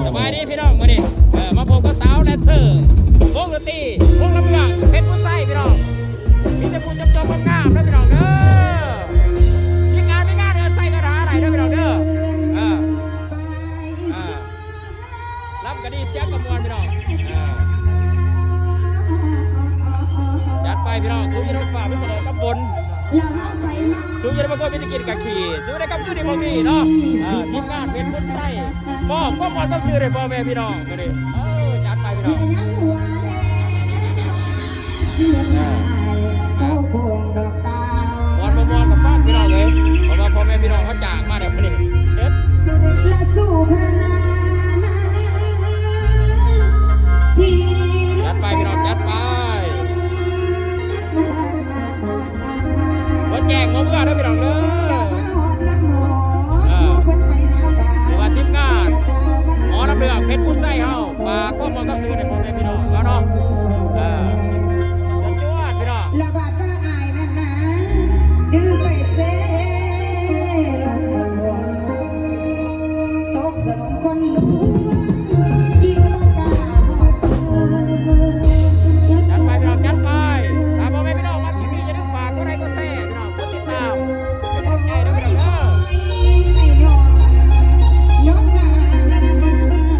สบายดีพี่น้องมาดิมาพบกับสาวแดนเซอร์วงดนตรีวงลำเลืองเพชรพุ้นไส้พี่น้องมีแต่ผู้จบงามๆนะพี่น้องเด้อมีงานใส่กระถาอะไรนะพี่น้องเด้อรับกระดีเสียงกระมวลพี่น้องยัดไปพี่น้องสู้ยันฝ่าพี่เสด็จกับบนสู้ยันมาโกยพิธีกิจกับขี่สู้ได้กับชื่อในพวกนี้เนาะทีมงานเพชรพุ้นไส้มอบก็ต้องซื้อเลยพ่อแม่พี่น้องมาดิยัดไปพี่น้องมอนกับฟ้าพี่น้องเลยเพราะว่าพ่อแม่พี่น้องเขาจากมาเดี๋ยวนี้เด็ดยัดไปพี่น้องยัดไปรถแจกงบเพื่อนนะพี่น้องเลยหรือว่าทีมงานหมอลำเลืองเพชรพุ้นไส้เฮามาก็มองกับซื้อในพ่อแม่พี่น้องแล้วเนาะจวดพี่น้องละบาดว่าอายนั่นนะดื้อไปเซ่ลงหัวตกสนมคนดู